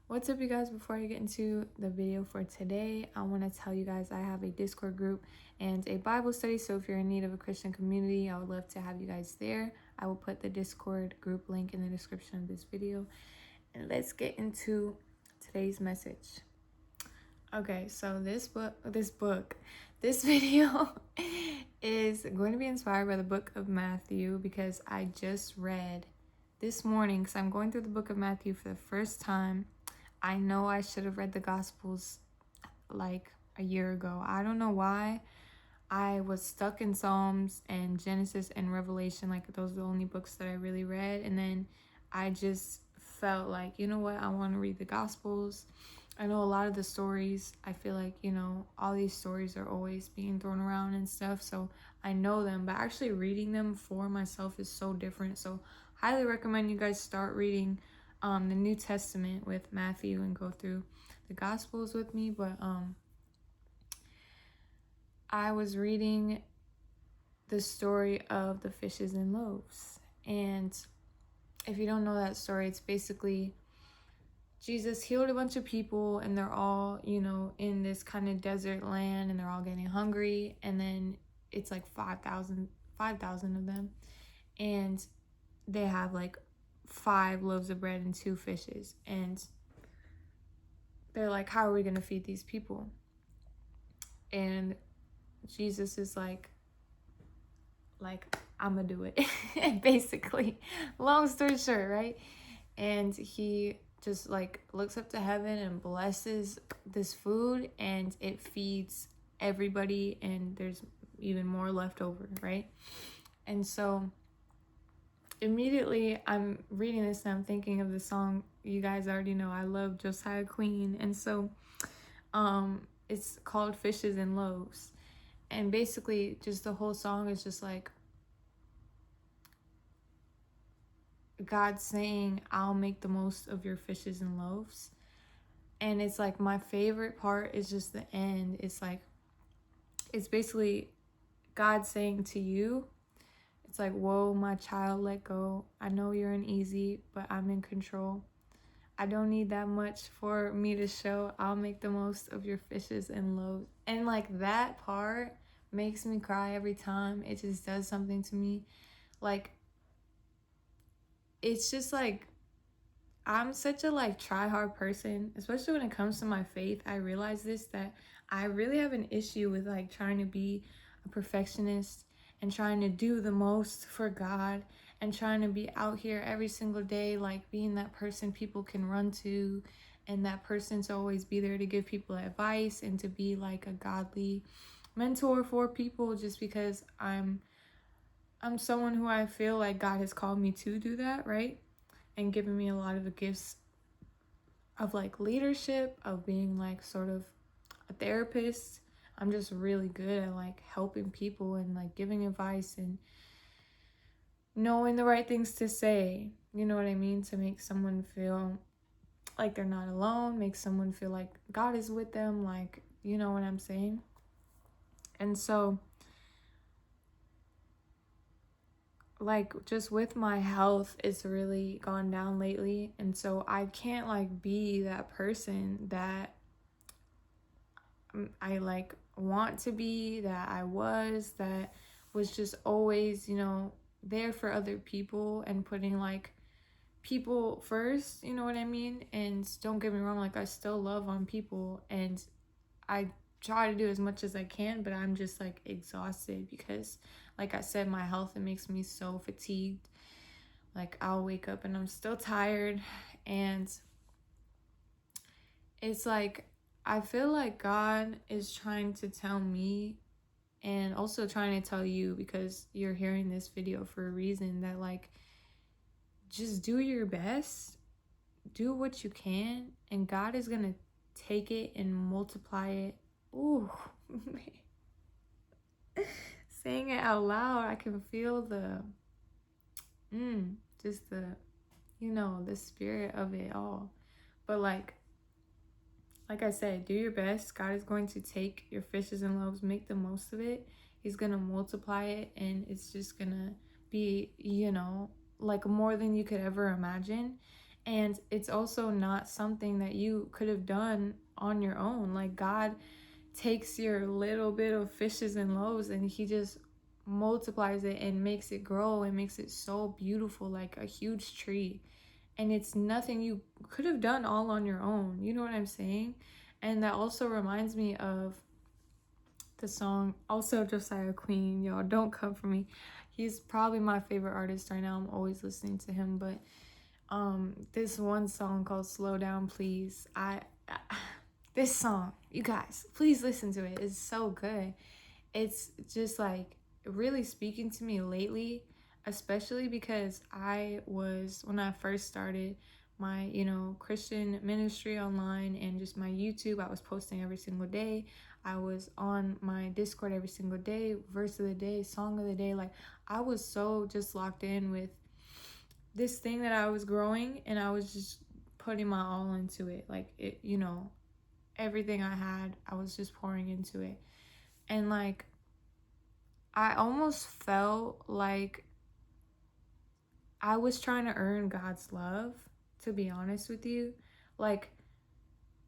What's up, you guys? Before I get into the video for today, I want to tell you guys I have a Discord group and a Bible study. So if you're in need of a Christian community, I would love to have you guys there. I will put the Discord group link in the description of this video. And let's get into today's message. Okay, so this video is going to be inspired by the book of Matthew because I just read this morning, because I'm going through the book of Matthew for the first time. I know I should have read the Gospels like a year ago. I don't know why. I was stuck in Psalms and Genesis and Revelation. Like, those are the only books that I really read. And then I just felt like, you know what? I want to read the Gospels. I know a lot of the stories. I feel like, all these stories are always being thrown around and stuff. So I know them. But actually reading them for myself is so different. So highly recommend you guys start reading the New Testament with Matthew and go through the Gospels with me. But I was reading the story of the fishes and loaves. And if you don't know that story, it's basically Jesus healed a bunch of people and they're all, in this kind of desert land and they're all getting hungry. And then it's like 5,000 of them. And they have like 5 loaves of bread and 2 fishes. And they're like, how are we going to feed these people? And Jesus is like, I'm going to do it. Basically, long story short, right? And he just like looks up to heaven and blesses this food, and it feeds everybody, and there's even more left over, right? And so immediately I'm reading this and I'm thinking of the song. You guys already know I love Josiah Queen, and so it's called Fishes and Loaves. And basically just the whole song is just like God saying, I'll make the most of your fishes and loaves. And it's like, my favorite part is just the end. It's like, it's basically God saying to you, it's like, whoa, my child, let go. I know you're uneasy, but I'm in control. I don't need that much for me to show. I'll make the most of your fishes and loaves. And like, that part makes me cry every time. It just does something to me. Like, it's just like, I'm such a try hard person, especially when it comes to my faith. I realize this, that I really have an issue with trying to be a perfectionist and trying to do the most for God and trying to be out here every single day, being that person people can run to, and that person to always be there to give people advice and to be like a godly mentor for people, just because I'm someone who I feel like God has called me to do that, right? And given me a lot of the gifts of leadership, of being sort of a therapist. I'm just really good at helping people and giving advice and knowing the right things to say. You know what I mean? To make someone feel like they're not alone, make someone feel like God is with them, you know what I'm saying? And so just with my health, it's really gone down lately, and so I can't be that person that I want to be, that I was, that was just always, there for other people and putting people first, you know what I mean? And don't get me wrong, I still love on people and I try to do as much as I can, but I'm just exhausted because like I said, my health, it makes me so fatigued. I'll wake up and I'm still tired, and it's I feel like God is trying to tell me, and also trying to tell you, because you're hearing this video for a reason, that just do your best, do what you can, and God is gonna take it and multiply it. Ooh, saying it out loud, I can feel the just the the spirit of it all. But like I said, do your best. God is going to take your fishes and loaves, make the most of it. He's going to multiply it, and it's just going to be, more than you could ever imagine. And it's also not something that you could have done on your own. Like, God takes your little bit of fishes and loaves and he just multiplies it and makes it grow and makes it so beautiful, like a huge tree. And it's nothing you could have done all on your own. You know what I'm saying? And that also reminds me of the song, also Josiah Queen. Y'all, don't come for me. He's probably my favorite artist right now. I'm always listening to him. But this one song called Slow Down Please, I this song, you guys, please listen to it. It's so good. It's just like really speaking to me lately, especially because I was, when I first started my, Christian ministry online and just my YouTube, I was posting every single day. I was on my Discord every single day, verse of the day, song of the day. Like, I was so just locked in with this thing that I was growing, and I was just putting my all into it. Like, it, everything I had, I was just pouring into it. And like, I almost felt like I was trying to earn God's love, to be honest with you. Like,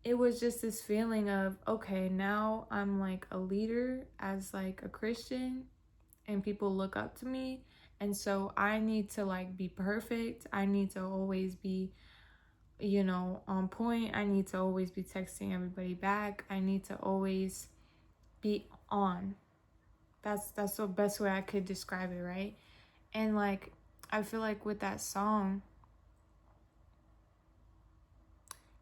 it was just this feeling of, okay, now I'm like a leader as like a Christian and people look up to me. And so I need to like be perfect. I need to always be, on point. I need to always be texting everybody back. I need to always be on. That's the best way I could describe it, right? And like, I feel like with that song,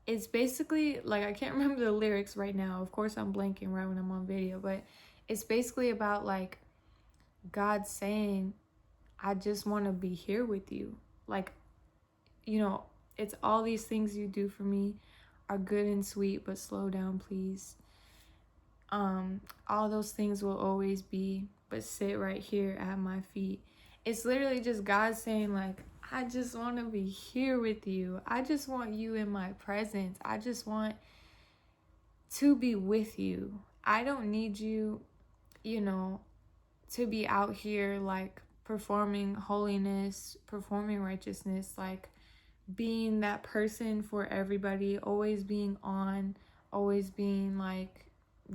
it's basically like, I can't remember the lyrics right now. Of course, I'm blanking right when I'm on video, but it's basically about like God saying, I just want to be here with you. Like, it's all these things you do for me are good and sweet, but slow down, please. All those things will always be, but sit right here at my feet. It's literally just God saying, like, I just want to be here with you. I just want you in my presence. I just want to be with you. I don't need you, you know, to be out here like performing holiness, performing righteousness, like being that person for everybody, always being on, always being like,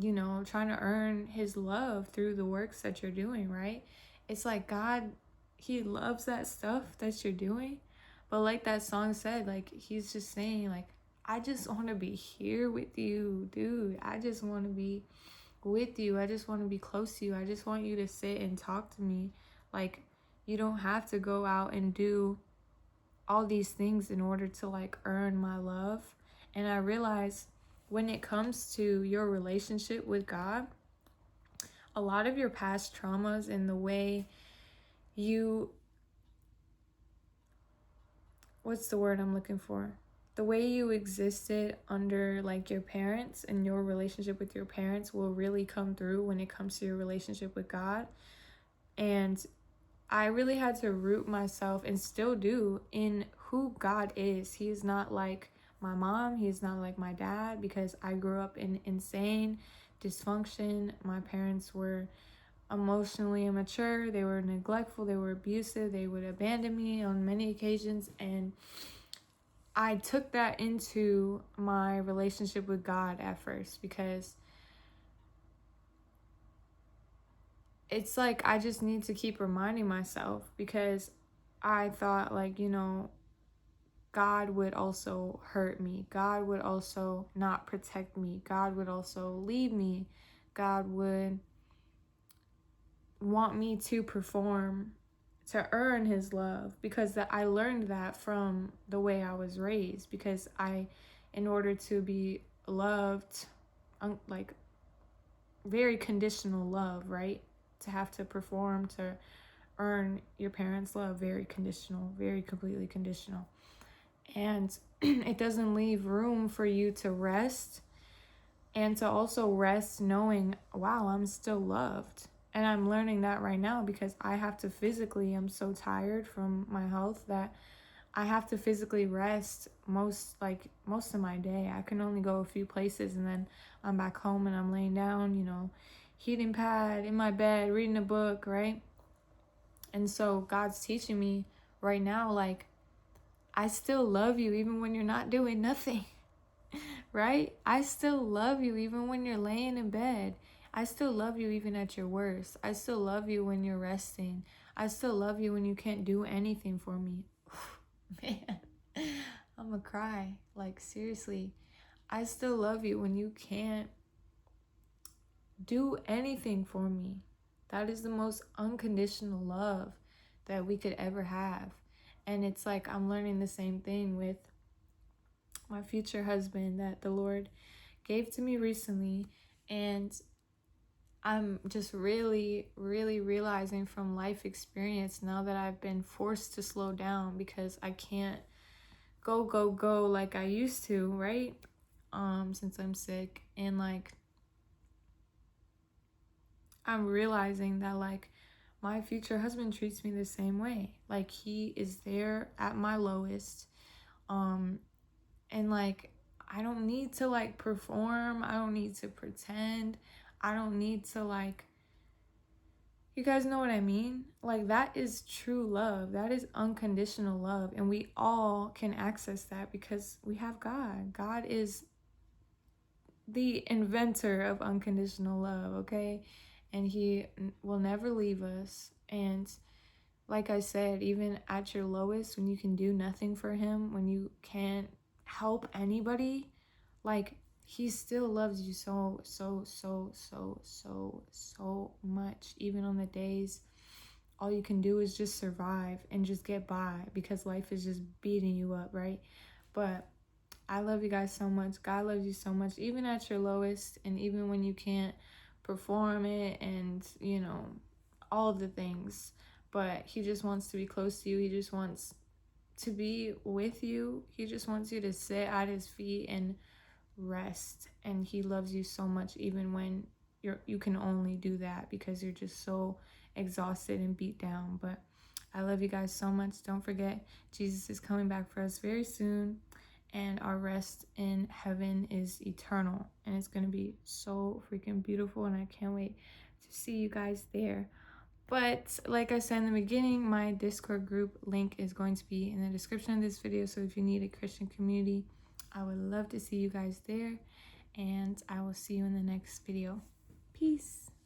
trying to earn his love through the works that you're doing, right? It's like God, he loves that stuff that you're doing. But like that song said, like, he's just saying, like, I just want to be here with you, dude. I just want to be with you. I just want to be close to you. I just want you to sit and talk to me. Like, you don't have to go out and do all these things in order to like earn my love. And I realize when it comes to your relationship with God, a lot of your past traumas and the way you, what's the word I'm looking for? The way you existed under like your parents and your relationship with your parents will really come through when it comes to your relationship with God. And I really had to root myself, and still do, in who God is. He is not like my mom. He is not like my dad, because I grew up in insane dysfunction. My parents were emotionally immature. They were neglectful. They were abusive. They would abandon me on many occasions. And I took that into my relationship with God at first, because it's like I just need to keep reminding myself, because I thought, like, God would also hurt me. God would also not protect me. God would also leave me. God would want me to perform to earn his love, because I learned that from the way I was raised, because in order to be loved, like very conditional love, right? To have to perform to earn your parents' love, very conditional, very completely conditional. And it doesn't leave room for you to rest, and to also rest knowing, wow, I'm still loved. And I'm learning that right now, because I have to physically, I'm so tired from my health that I have to physically rest most of my day. I can only go a few places, and then I'm back home and I'm laying down, heating pad in my bed, reading a book, right? And so God's teaching me right now, like, I still love you even when you're not doing nothing, right? I still love you even when you're laying in bed. I still love you even at your worst. I still love you when you're resting. I still love you when you can't do anything for me. Man, I'm gonna cry. Like, seriously. I still love you when you can't do anything for me. That is the most unconditional love that we could ever have. And it's like I'm learning the same thing with my future husband that the Lord gave to me recently. And I'm just really, really realizing from life experience now that I've been forced to slow down because I can't go like I used to, right? Since I'm sick. And like I'm realizing that like my future husband treats me the same way. Like he is there at my lowest. Um and like I don't need to like perform. I don't need to pretend. I don't need to like, you guys know what I mean? Like that is true love. That is unconditional love, and we all can access that because we have God. God is the inventor of unconditional love, okay? And he will never leave us. And like I said, even at your lowest, when you can do nothing for him, when you can't help anybody, like he still loves you so much. Even on the days all you can do is just survive and just get by because life is just beating you up, right? But I love you guys so much. God loves you so much, even at your lowest, and even when you can't perform it, and all of the things. But he just wants to be close to you. He just wants to be with you. He just wants you to sit at his feet and rest. And he loves you so much, even when you can only do that because you're just so exhausted and beat down. But I love you guys so much. Don't forget, Jesus is coming back for us very soon, and our rest in heaven is eternal, and it's going to be so freaking beautiful, and I can't wait to see you guys there. But like I said in the beginning, my Discord group link is going to be in the description of this video, so if you need a Christian community, I would love to see you guys there, and I will see you in the next video. Peace.